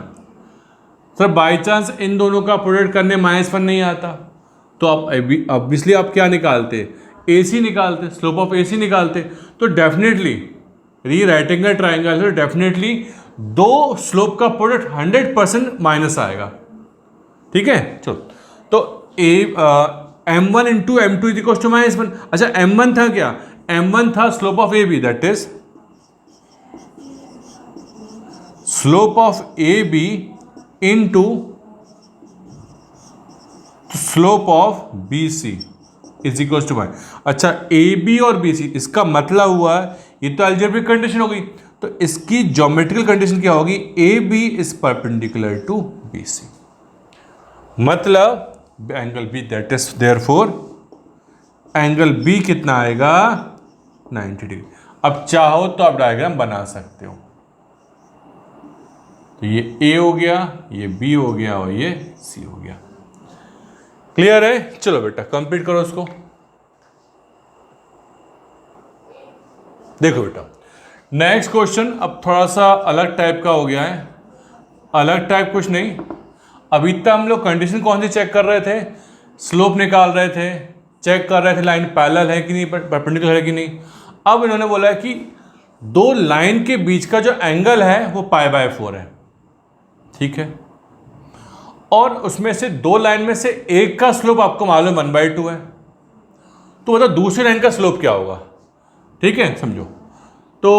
सर, बाई चांस इन दोनों का प्रोडक्ट करने -1 नहीं आता, तो आप ऑब्वियसली आप क्या निकालते? AC निकालते, स्लोप ऑफ AC निकालते। तो डेफिनेटली राइट एंगल ट्राइंगल है, डेफिनेटली दो स्लोप का प्रोडक्ट 100% माइनस आएगा। ठीक है, चलो तो m1 × m2 = -1। अच्छा m1 था क्या? m1 था slope of AB, that is slope of AB into slope of BC = 1। अच्छा AB और BC, इसका मतलब हुआ ये तो अलजेब्रिक कंडीशन हो गई, तो इसकी ज्योमेट्रिकल कंडीशन क्या होगी? AB is perpendicular to BC, मतलब angle B, that is therefore angle B कितना आएगा? 90 डिग्री। अब चाहो तो आप डायग्राम बना सकते हो, तो ये A हो गया, ये B हो गया और ये C हो गया। क्लियर है? चलो बेटा कंप्लीट करो इसको। देखो बेटा नेक्स्ट क्वेश्चन अब थोड़ा सा अलग टाइप का हो गया है। अलग टाइप कुछ नहीं, अभी तक हम लोग कंडीशन कौन सी चेक कर रहे थे? स्लोप निकाल रहे थे, चेक कर रहे थे लाइन पैरेलल है कि नहीं, परपेंडिकुलर है कि नहीं। अब इन्होंने बोला है कि दो लाइन के बीच का जो एंगल है वो π/4 है, ठीक है, और उसमें से दो लाइन में से एक का स्लोप आपको मालूम 1/2 है, तो मतलब दूसरी लाइन का स्लोप क्या होगा, ठीक है, समझो। तो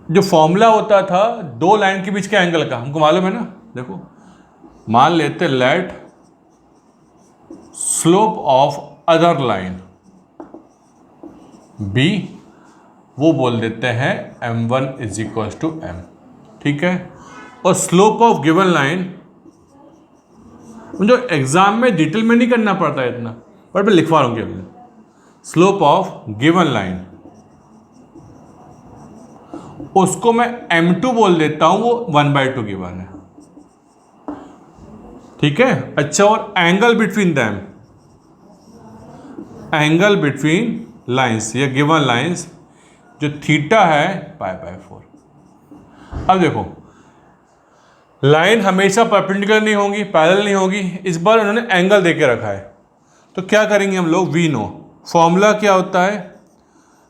जो फॉर्मूला होता था दो लाइन के बीच के एंगल का हमको मालूम है ना, देखो मान लेते let slope of other line B, वो बोल देते हैं m1 = m, ठीक है, और स्लोप ऑफ गिवन लाइन जो एग्जाम में डिटेल में नहीं करना पड़ता है इतना, बट मैं लिखवा रहा हूँ, स्लोप ऑफ गिवन लाइन उसको मैं m2 बोल देता हूं, वो 1/2 गिवन है, ठीक है। अच्छा, और angle between them, angle between lines या गिवन लाइंस जो थीटा है π/4। अब देखो लाइन हमेशा परपेंडिकुलर नहीं होगी, पैरेलल नहीं होगी, इस बार उन्होंने एंगल देके रखा है, तो क्या करेंगे हम लोग, वी नो फॉर्मूला क्या होता है,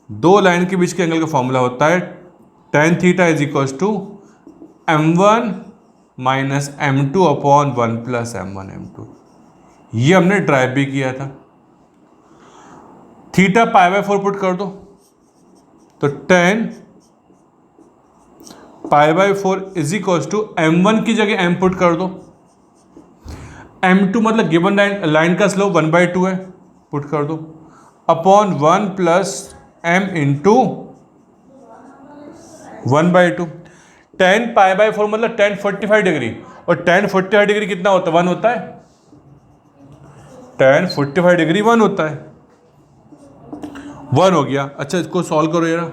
दो लाइन के बीच के एंगल का फॉर्मूला होता है tan θ = m1 - m2 / 1 + m1 m2। ये हमने ड्राइव भी किया था। थीटा π/4 पुट कर दो, तो tan π/4 = m1 की जगह m पुट कर दो, m2 मतलब गिवन लाइन का स्लोप 1/2 है, पुट कर दो, अपॉन 1 + m × 1/2। tan π/4 मतलब tan 45 डिग्री, और tan 45 डिग्री कितना होता है, 1 होता है, tan 45 डिग्री 1 होता है, 1 हो गया। अच्छा, इसको सॉल्व करो जरा,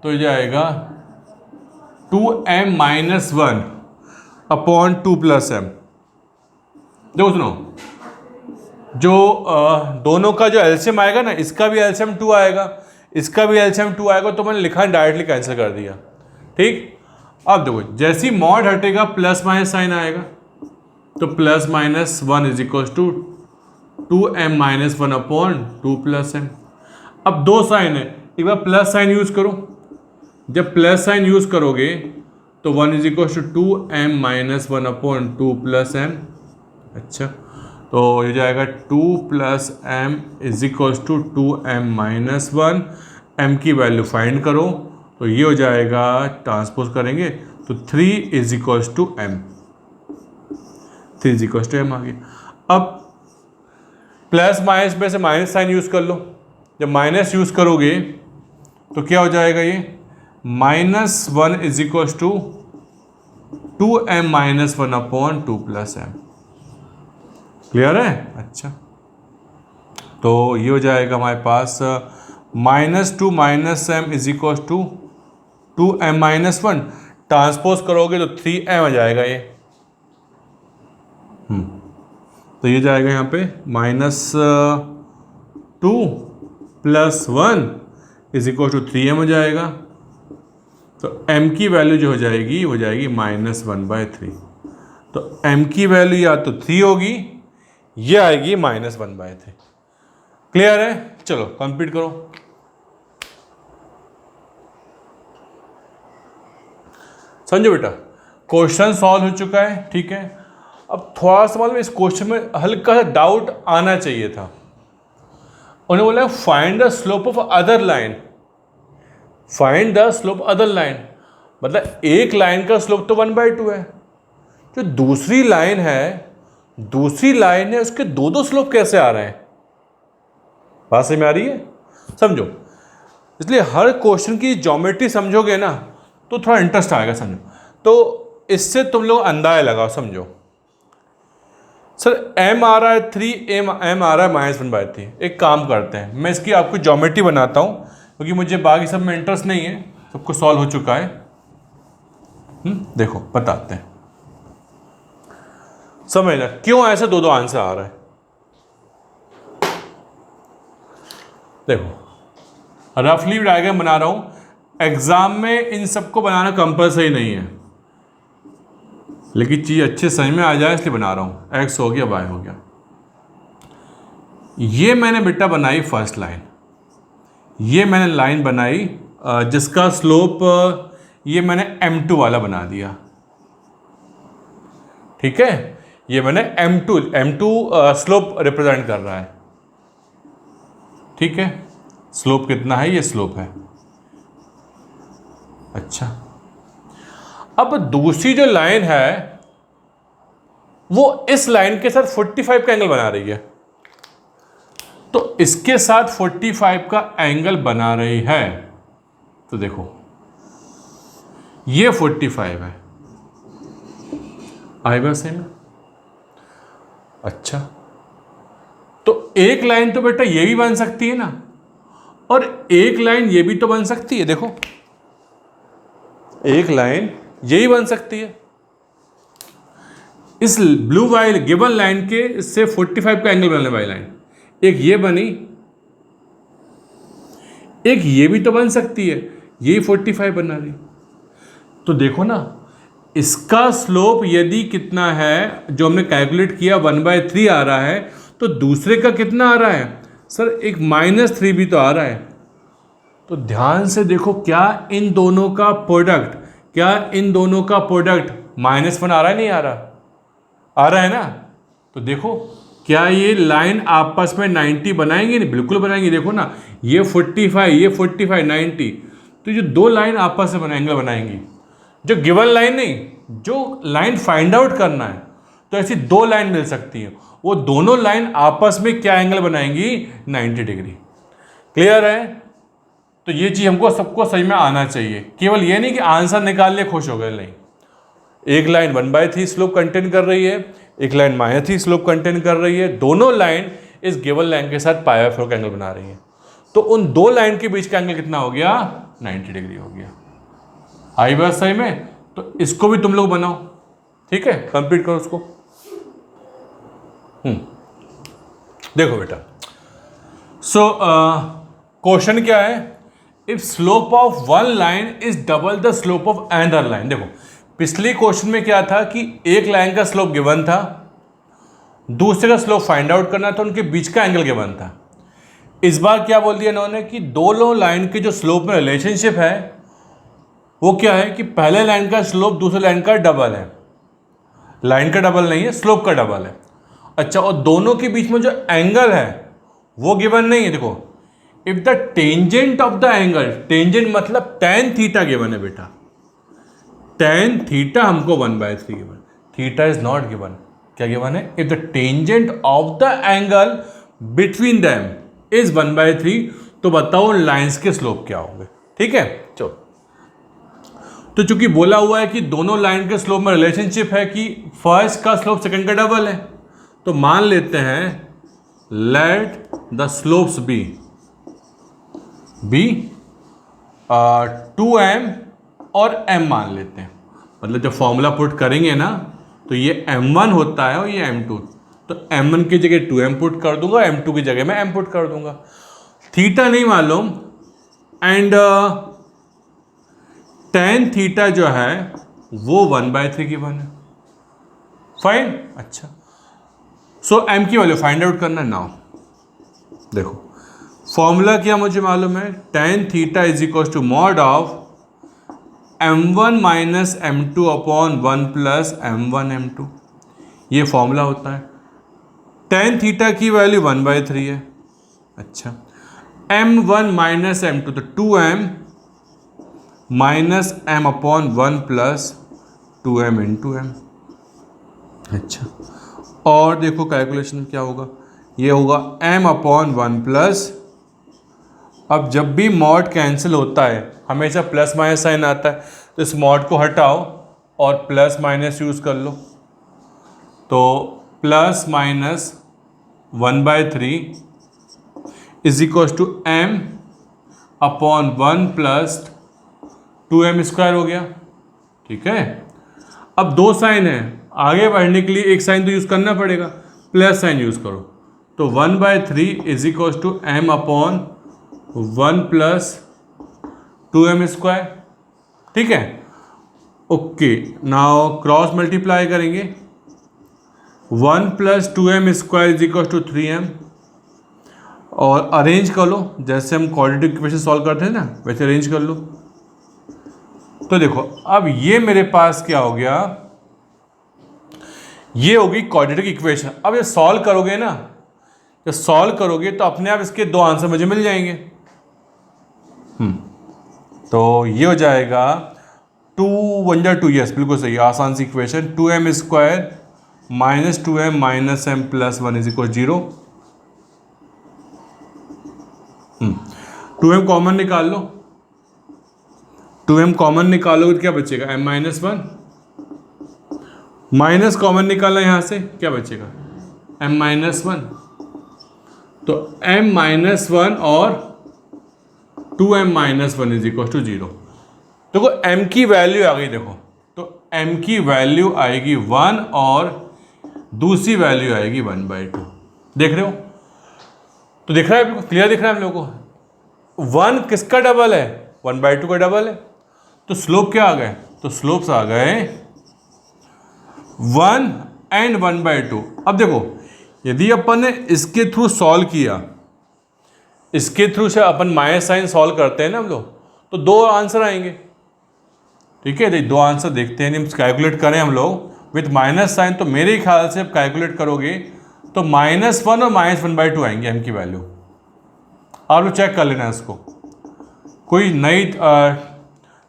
तो ये जाएगा 2m - 1 / 2 + m। देखो सुनो, जो दोनों का जो एलसीएम आएगा ना, इसका भी एलसीएम 2 आएगा, इसका भी एलसीएम 2 आएगा, तो मैंने लिखा डायरेक्टली कैंसिल कर दिया, ठीक। अब देखो जैसी मॉड हटेगा प्लस माइनस साइन आएगा, तो +- 1 = 2m - 1 / 2 + m। अब दो साइन है, एक बार प्लस साइन यूज करो, जब प्लस साइन यूज करोगे तो 1 = 2m - 1 / 2 + m। अच्छा, तो ये जाएगा 2 + m = 2m - 1, m की वैल्यू फाइंड करो, तो ये हो जाएगा, ट्रांसपोज करेंगे तो 3 = m, 3 = m आ गया। अब प्लस माइनस में से माइनस साइन यूज कर लो, जब माइनस यूज करोगे तो क्या हो जाएगा, ये -1 = 2m - 1 / 2 + m। क्लियर है? अच्छा, तो ये हो जाएगा हमारे पास -2 - m = 2m - 1, ट्रांसपोज करोगे तो 3m आ जाएगा ये। तो ये जाएगा यहाँ पे -2 + 1 = 3m हो जाएगा, तो m की वैल्यू जो हो जाएगी वो जाएगी -1/3। तो m की वैल्यू या तो 3 होगी, ये आएगी -1/3। क्लियर है? चलो कंप्लीट करो। समझो बेटा, क्वेश्चन सॉल्व हो चुका है, ठीक है। अब थोड़ा सा मतलब इस क्वेश्चन में हल्का सा डाउट आना चाहिए था। उन्होंने बोला find the slope of other line, find the slope other line, मतलब एक लाइन का स्लोप तो 1/2 है, जो दूसरी लाइन है उसके दो स्लोप कैसे आ रहे हैं? बात समझ में आ रही है? समझो, इसलिए हर क्वेश्चन की ज्योमेट्री समझोगे ना तो थोड़ा इंटरेस्ट आएगा, समझो। तो इससे तुम लोग अंदाजा लगाओ, समझो। सर m आ रहा है 3, m आ रहा है -1/3। एक काम करते हैं, मैं इसकी आपको ज्योमेट्री बनाता हूँ, क्योंकि मुझे बाकी सब में इंटरेस्ट नहीं है, सबको सॉल्व हो चुका है। देखो बताते हैं, समझना क्यों ऐसे दो आंसर आ रहा है। देखो रफली डायग्राम बना रहा हूँ, एग्जाम में इन सबको बनाना कंपलसरी नहीं है, लेकिन चीज़ अच्छे समझ में आ जाए इसलिए बना रहा हूँ। x हो गया, y हो गया, ये मैंने बेटा बनाई फर्स्ट लाइन, ये मैंने लाइन बनाई जिसका स्लोप ये मैंने m2 वाला बना दिया, ठीक है। ये मैंने m2 स्लोप रिप्रेजेंट कर रहा है, ठीक है। स्लोप कितना है, ये स्लोप है। अच्छा, अब दूसरी जो लाइन है वो इस लाइन के साथ 45 का एंगल बना रही है, तो इसके साथ 45 का एंगल बना रही है। तो देखो ये 45 है, आई बात सही में। अच्छा, तो एक लाइन तो बेटा ये भी बन सकती है ना, और एक लाइन ये भी तो बन सकती है। देखो एक लाइन ये ही बन सकती है, इस ब्लू वाली गिवन लाइन के इससे 45 का एंगल बनने वाली लाइन एक ये बनी, एक ये भी तो बन सकती है, ये 45 बना रही। तो देखो ना, इसका स्लोप यदि कितना है जो हमने कैलकुलेट किया 1/3 आ रहा है, तो दूसरे का कितना आ रहा है सर, एक -3 भी तो आ रहा है। तो ध्यान से देखो, क्या इन दोनों का प्रोडक्ट -1 आ रहा है, नहीं आ रहा, आ रहा है ना। तो देखो क्या ये लाइन आपस में 90 बनाएंगे, नहीं बिल्कुल बनाएंगे। देखो ना, ये 45 ये 45 90, तो जो दो लाइन आपस में एंगल बनाएंगी, जो गिवन लाइन नहीं, जो लाइन फाइंड आउट करना है, तो ऐसी दो लाइन मिल सकती है, वो दोनों लाइन आपस में क्या एंगल बनाएंगी, 90 डिग्री। क्लियर है। तो ये चीज हमको सबको सही में आना चाहिए, केवल ये नहीं कि आंसर निकाल लिए खुश हो गए, नहीं। एक लाइन 1/3 स्लोप कंटेन कर रही है, एक लाइन -3 स्लोप कंटेन कर रही है, दोनों लाइन इस गिवन लाइन के साथ π/4 का एंगल बना रही है। तो उन दो लाइन के बीच का एंगल कितना हो गया, 90 डिग्री हो गया। आई बात सही में। तो इसको भी तुम लोग बनाओ, ठीक है, कंप्लीट करो उसको। देखो बेटा, सो क्वेश्चन क्या है, if slope of one line is double the slope of another line. देखो पिछले क्वेश्चन में क्या था कि एक लाइन का स्लोप गिवन था, दूसरे का स्लोप फाइंड आउट करना था, उनके बीच का एंगल गिवन था। इस बार क्या बोल दिया इन्होंने कि दोनों लाइन के जो स्लोप में रिलेशनशिप है वो क्या है कि पहले लाइन का स्लोप दूसरे लाइन का डबल है, लाइन का डबल नहीं है, स्लोप का डबल है। अच्छा, और दोनों के बीच में जो एंगल है वो गिवन नहीं है। देखो, if the tangent of the angle, tangent मतलब tan थीटा गिवन है बेटा, tan थीटा हमको 1/3 given, theta is not given. क्या गिवन है, if the tangent of the angle between them is 1/3, तो बताओ लाइंस के स्लोप क्या होंगे। ठीक है, चलो। तो चूंकि बोला हुआ है कि दोनों लाइन के स्लोप में रिलेशनशिप है कि फर्स्ट का स्लोप सेकंड का डबल है, तो मान लेते हैं let the slopes B 2m और m मान लेते हैं। मतलब जब फॉर्मूला पुट करेंगे ना, तो ये m1 होता है और ये m2, तो m1 की जगह 2m पुट कर दूंगा, m2 की जगह मैं m पुट कर दूंगा। थीटा नहीं मालूम, एंड tan थीटा जो है वो 1/3 गिवन है। फाइन। अच्छा, सो m की वैल्यू फाइंड आउट करना है। नाउ देखो फॉर्मूला क्या मुझे मालूम है, tan theta is equal to mod of m1 minus m2 upon 1 plus m1 m2, ये फॉर्मूला होता है। tan थीटा की वैल्यू 1/3 है। अच्छा, m1 माइनस m2 तो 2m माइनस m upon 1 plus 2m into m। अच्छा, और देखो कैलकुलेशन क्या होगा, ये होगा m अपॉन 1 प्लस, अब जब भी मॉड कैंसिल होता है हमेशा प्लस माइनस साइन आता है, तो इस मॉड को हटाओ और प्लस माइनस यूज़ कर लो, तो plus minus 1/3 is equal to m upon 1 plus 2m square हो गया। ठीक है, अब दो साइन है, आगे बढ़ने के लिए एक साइन तो यूज़ करना पड़ेगा, प्लस साइन यूज़ करो, तो 1/3 is equal to m upon 1 plus 2m square. ठीक है, ओके। नाउ क्रॉस मल्टीप्लाई करेंगे, 1 plus 2m square is equal to 3m, और अरेंज कर लो, जैसे हम क्वाड्रेटिक इक्वेशन सॉल्व करते हैं ना वैसे अरेंज कर लो। तो देखो अब ये मेरे पास क्या हो गया, ये होगी क्वाड्रेटिक इक्वेशन। अब ये सॉल्व करोगे ना, जब सॉल्व करोगे तो अपने आप इसके दो आंसर मुझे मिल जाएंगे। तो ये हो जाएगा 2 1 जा 2, यस बिल्कुल सही, आसान सी equation. 2m square minus 2m माइनस m plus 1 is equal 0। 2m common निकाल लो, 2m कॉमन निकालोगे तो क्या बचेगा, m माइनस 1, माइनस कॉमन निकालना यहाँ से क्या बचेगा, m माइनस 1। तो m माइनस 1 और 2m minus 1 is equal to 0। देखो m की वैल्यू आ गई, देखो तो m की वैल्यू आएगी 1 और दूसरी वैल्यू आएगी 1/2। देख रहे हो, तो दिख रहा है, क्लियर दिख रहा है हम लोगों को। 1 किसका डबल है, 1/2 का डबल है। तो स्लोप क्या आ गए, तो स्लोप्स आ गए 1 एंड 1/2। अब देखो यदि अपन ने इसके थ्रू सॉल्व किया, इसके थ्रू से अपन माइनस साइन सॉल्व करते हैं ना हम लोग, तो दो आंसर आएंगे। ठीक है, दो आंसर देखते हैं, हम कैलकुलेट करें हम लोग विथ माइनस साइन, तो मेरे ख्याल से आप कैलकुलेट करोगे तो -1 और -1/2 आएंगे m की वैल्यू। आप लोग चेक कर लेना इसको, कोई नई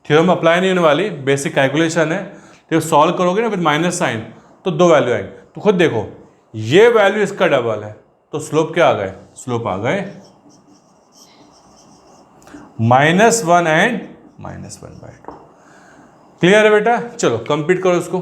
थ्योरम अप्लाई नहीं होने वाली, बेसिक कैलकुलेशन है। तो सॉल्व करोगे ना विद माइनस साइन तो दो वैल्यू आएंगे। तो खुद देखो ये वैल्यू इसका डबल है, तो स्लोप क्या आ गए, स्लोप आ गए -1 एंड -1/2। क्लियर है बेटा, चलो कंप्लीट करो इसको।